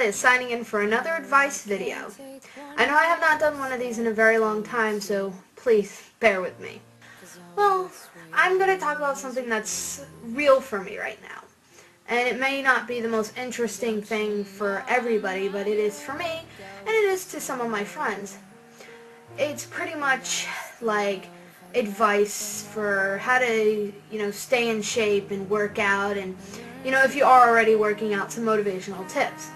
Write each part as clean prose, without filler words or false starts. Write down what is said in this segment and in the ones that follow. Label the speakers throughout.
Speaker 1: Liz, signing in for another advice video. I know I have not done one of these in a very long time, so please bear with me. Well, I'm going to talk about something that's real for me right now. And it may not be the most interesting thing for everybody, but it is for me, and it is to some of my friends. It's pretty much like advice for how to, stay in shape and work out, and, if you are already working out, some motivational tips.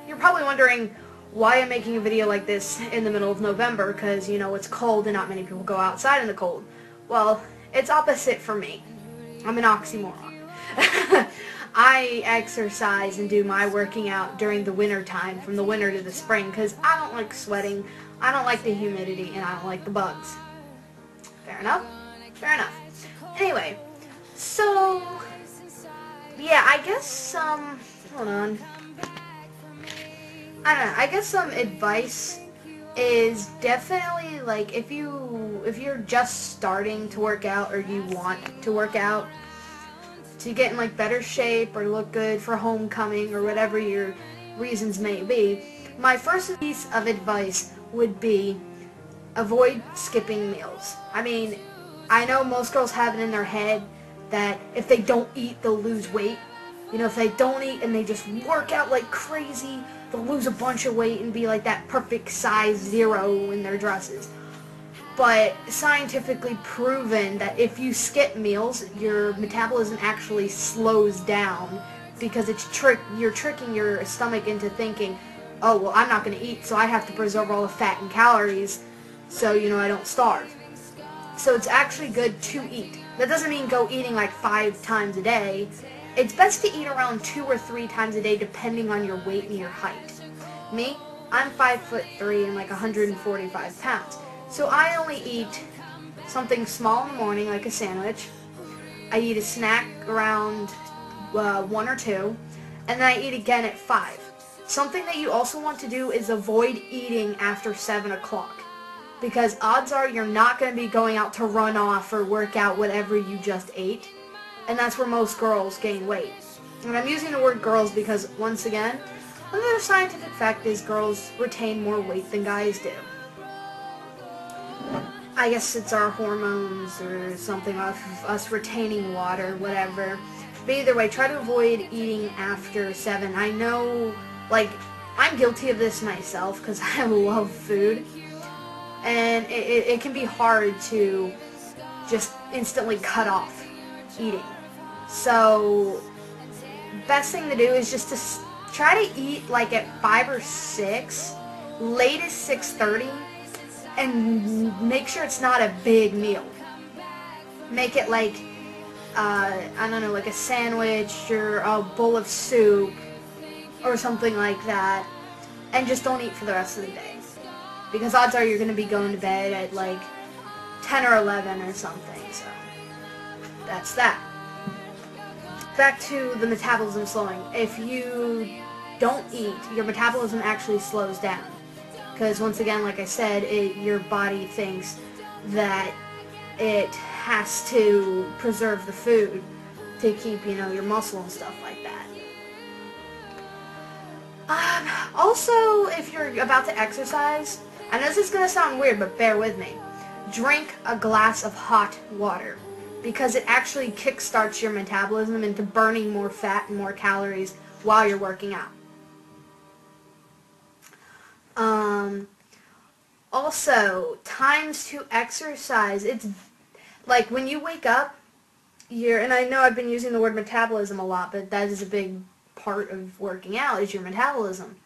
Speaker 1: You're probably wondering why I'm making a video like this in the middle of November, because, it's cold and not many people go outside in the cold. Well, it's opposite for me. I'm an oxymoron. I exercise and do my working out during the winter time, from the winter to the spring, because I don't like sweating, I don't like the humidity, and I don't like the bugs. Fair enough? Fair enough. Anyway, so, yeah, I guess hold on. I don't know, I guess some advice is definitely, like, if you're just starting to work out, or you want to work out, to get in, like, better shape or look good for homecoming or whatever your reasons may be, my first piece of advice would be avoid skipping meals. I mean, I know most girls have it in their head that if they don't eat, they'll lose weight. If they don't eat and they just work out like crazy, they'll lose a bunch of weight and be like that perfect size 0 in their dresses. But scientifically proven that if you skip meals, your metabolism actually slows down, because you're tricking your stomach into thinking, oh, well, I'm not going to eat, so I have to preserve all the fat and calories so, I don't starve. So it's actually good to eat. That doesn't mean go eating like 5 times a day. It's best to eat around 2 or 3 times a day, depending on your weight and your height. Me, I'm 5'3" and like 145 pounds. So I only eat something small in the morning, like a sandwich. I eat a snack around 1 or 2, and then I eat again at 5. Something that you also want to do is avoid eating after 7 o'clock, because odds are you're not going to be going out to run off or work out whatever you just ate, and that's where most girls gain weight. And I'm using the word girls because, once again, another scientific fact is girls retain more weight than guys do. I guess it's our hormones or something of us retaining water, whatever. But either way, try to avoid eating after 7. I know, like, I'm guilty of this myself because I love food. And it can be hard to just instantly cut off eating. So, best thing to do is just to try to eat like at 5 or 6, latest 6:30. And make sure it's not a big meal. Make it like, I don't know, like a sandwich or a bowl of soup or something like that. And just don't eat for the rest of the day. Because odds are you're going to be going to bed at like 10 or 11 or something. So that's that. Back to the metabolism slowing. If you don't eat, your metabolism actually slows down. Because once again, like I said, your body thinks that it has to preserve the food to keep, your muscle and stuff like that. Also, if you're about to exercise, I know this is going to sound weird, but bear with me. Drink a glass of hot water, because it actually kickstarts your metabolism into burning more fat and more calories while you're working out. Also, times to exercise. It's like when you wake up, and I know I've been using the word metabolism a lot, but that is a big part of working out, is your metabolism.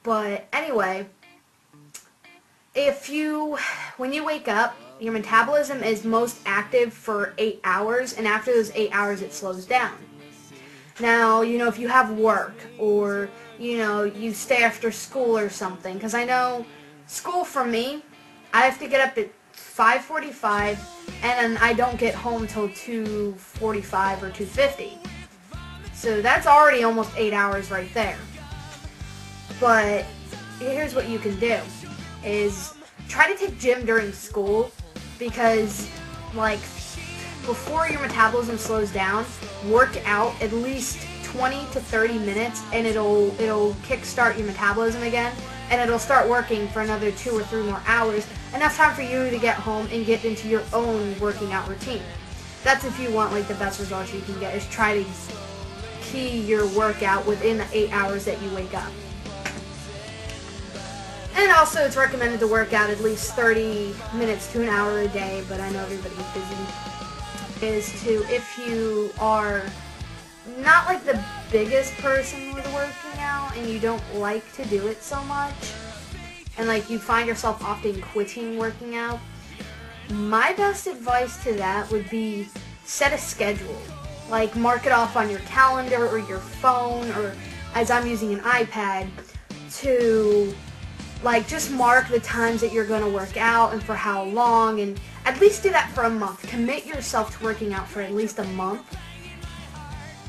Speaker 1: But anyway, when you wake up, your metabolism is most active for 8 hours, and after those 8 hours it slows down. Now, if you have work, or, you stay after school or something, because I know school for me, I have to get up at 5:45, and then I don't get home till 2:45 or 2:50. So that's already almost 8 hours right there. But here's what you can do, is try to take gym during school, because, like, before your metabolism slows down, work out at least 20 to 30 minutes, and it'll kickstart your metabolism again, and it'll start working for another 2 or 3 more hours, and that's time for you to get home and get into your own working out routine. That's if you want like the best results you can get, is try to key your workout within the 8 hours that you wake up. And also it's recommended to work out at least 30 minutes to an hour a day, but I know everybody's busy, is to, if you are not like the biggest person with working out and you don't like to do it so much, and like you find yourself often quitting working out, my best advice to that would be set a schedule. Like mark it off on your calendar or your phone, or as I'm using an iPad, to like just mark the times that you're going to work out and for how long, and at least do that for a month. Commit yourself to working out for at least a month,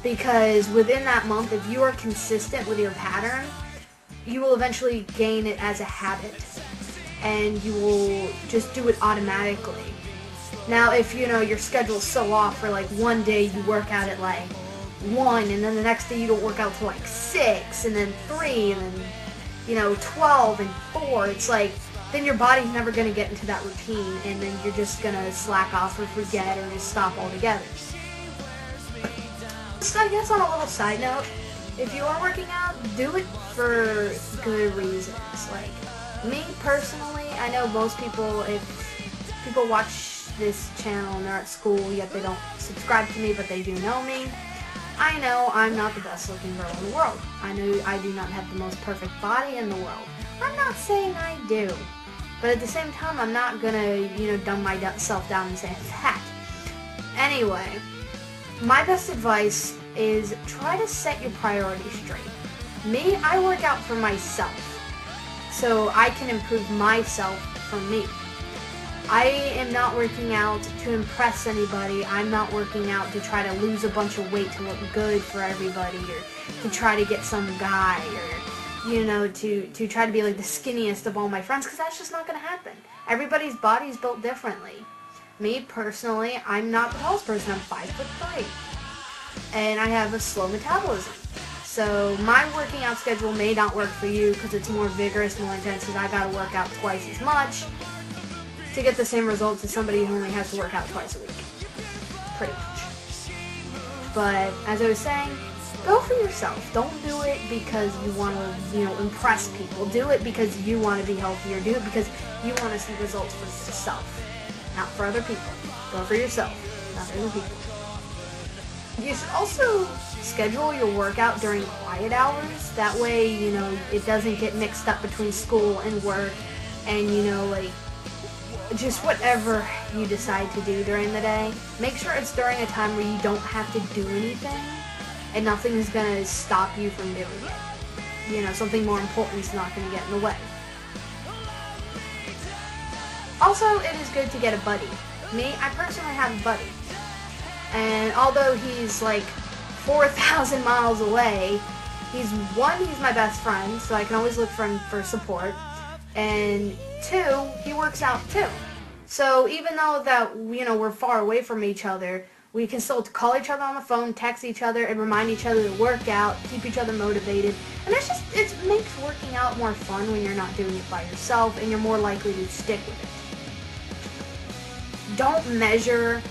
Speaker 1: because within that month, if you are consistent with your pattern, you will eventually gain it as a habit, and you will just do it automatically. Now, if you know your schedule's so off, for like one day you work out at like 1, and then the next day you don't work out till like 6, and then 3, and then 12 and 4, it's like, then your body's never going to get into that routine, and then you're just going to slack off or forget or just stop altogether. So I guess on a little side note, if you are working out, do it for good reasons. Like, me personally, I know most people, if people watch this channel and they're at school, yet they don't subscribe to me, but they do know me, I know I'm not the best looking girl in the world. I know I do not have the most perfect body in the world. I'm not saying I do. But at the same time, I'm not gonna, dumb myself down and say I'm fat. Anyway, my best advice is try to set your priorities straight. Me, I work out for myself, so I can improve myself from me. I am not working out to impress anybody. I'm not working out to try to lose a bunch of weight to look good for everybody, or to try to get some guy, or to try to be like the skinniest of all my friends, because that's just not going to happen. Everybody's body is built differently. Me, personally, I'm not the tallest person. I'm 5'3", and I have a slow metabolism. So my working out schedule may not work for you because it's more vigorous, more intense, because I got to work out twice as much to get the same results as somebody who only has to work out twice a week. Pretty much. But as I was saying, go for yourself. Don't do it because you want to, impress people. Do it because you want to be healthier. Do it because you want to see results for yourself, not for other people. Go for yourself, not other people. You should also schedule your workout during quiet hours. That way, it doesn't get mixed up between school and work, and, just whatever you decide to do during the day. Make sure it's during a time where you don't have to do anything, and nothing is going to stop you from doing it. Something more important is not going to get in the way. Also, it is good to get a buddy. Me, I personally have a buddy. And although he's like 4,000 miles away, he's my best friend, so I can always look for him for support. And 2, he works out too. So even though that, we're far away from each other, we can still call each other on the phone, text each other, and remind each other to work out, keep each other motivated. And it makes working out more fun when you're not doing it by yourself, and you're more likely to stick with it. Don't measure,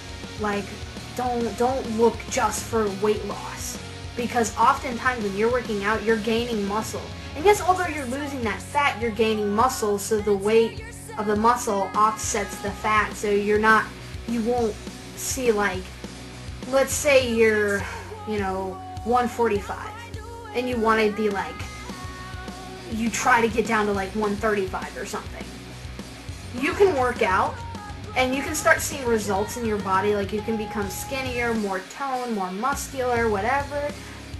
Speaker 1: don't look just for weight loss, because oftentimes when you're working out, you're gaining muscle. And yes, although you're losing that fat, you're gaining muscle, so the weight of the muscle offsets the fat, so you won't see, let's say you're, 145, and you want to be you try to get down to 135 or something. You can work out, and you can start seeing results in your body, you can become skinnier, more toned, more muscular, whatever,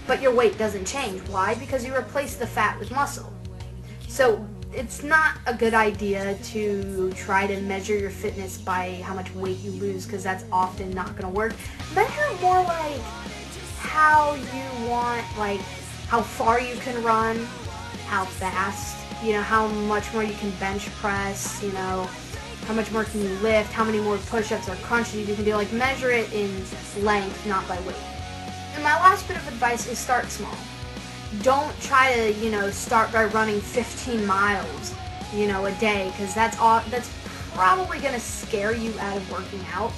Speaker 1: but your weight doesn't change. Why? Because you replace the fat with muscle. So it's not a good idea to try to measure your fitness by how much weight you lose, because that's often not going to work. Measure it more how you want, how far you can run, how fast, how much more you can bench press, how much more can you lift, how many more push-ups or crunches you can do. Measure it in length, not by weight. And my last bit of advice is start small. Don't try to, start by running 15 miles, a day, because that's probably going to scare you out of working out.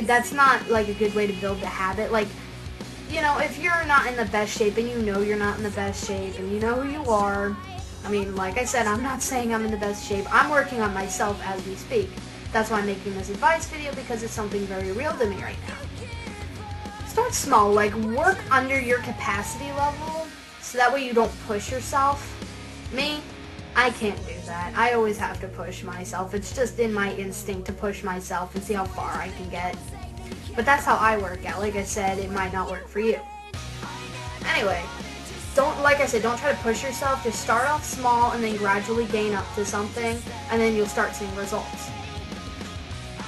Speaker 1: That's not, like, a good way to build the habit. Like, if you're not in the best shape, and you're not in the best shape, and you know who you are, I mean, like I said, I'm not saying I'm in the best shape. I'm working on myself as we speak. That's why I'm making this advice video, because it's something very real to me right now. Start small, like work under your capacity level, so that way you don't push yourself. Me, I can't do that. I always have to push myself. It's just in my instinct to push myself and see how far I can get. But that's how I work out. Like I said, it might not work for you. Anyway, like I said, don't try to push yourself. Just start off small and then gradually gain up to something, and then you'll start seeing results.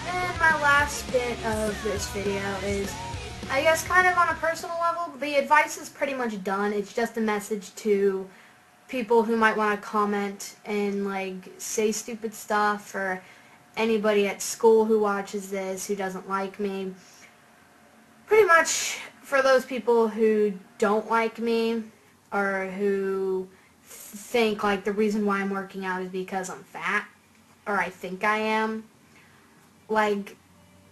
Speaker 1: And my last bit of this video is, I guess, kind of on a personal level. The advice is pretty much done. It's just a message to people who might want to comment and, like, say stupid stuff, or anybody at school who watches this who doesn't like me. Pretty much for those people who don't like me, or who think, like, the reason why I'm working out is because I'm fat, or I think I am. Like,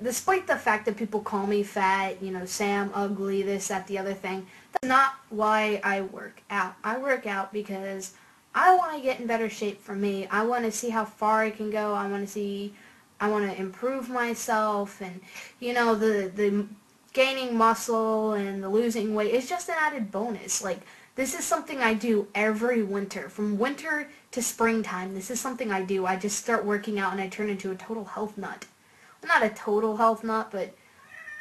Speaker 1: despite the fact that people call me fat, say I'm ugly, this, that, the other thing, that's not why I work out. I work out because I want to get in better shape for me. I want to see how far I can go. I want to improve myself, and, the gaining muscle and the losing weight is just an added bonus. Like, this is something I do every winter. From winter to springtime, this is something I do. I just start working out and I turn into a total health nut. Not a total health nut, but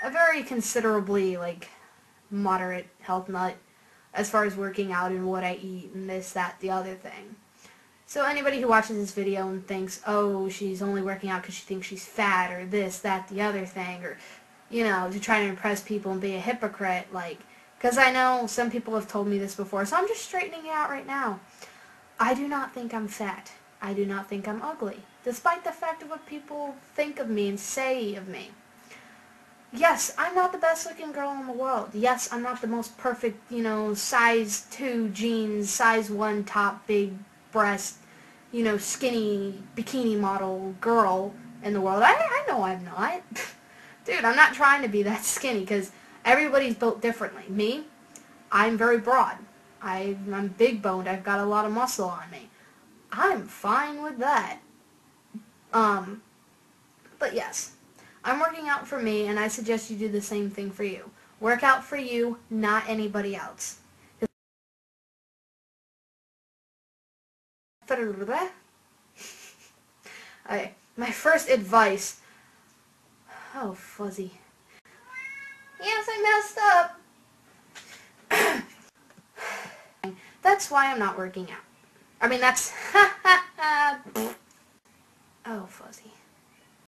Speaker 1: a very considerably, like, moderate health nut as far as working out and what I eat and this, that, the other thing. So anybody who watches this video and thinks, oh, she's only working out because she thinks she's fat, or this, that, the other thing, or, to try to impress people and be a hypocrite, like, because I know some people have told me this before, so I'm just straightening it out right now. I do not think I'm fat. I do not think I'm ugly, despite the fact of what people think of me and say of me. Yes, I'm not the best looking girl in the world. Yes, I'm not the most perfect, size 2 jeans, size 1 top, big breast, skinny bikini model girl in the world. I know I'm not. Dude, I'm not trying to be that skinny, because everybody's built differently. Me, I'm very broad. I'm big boned. I've got a lot of muscle on me. I'm fine with that. But yes, I'm working out for me, and I suggest you do the same thing for you. Work out for you, not anybody else. Okay, my first advice. Oh, fuzzy. Yes, I messed up. That's why I'm not working out. I mean, that's... Oh, fuzzy.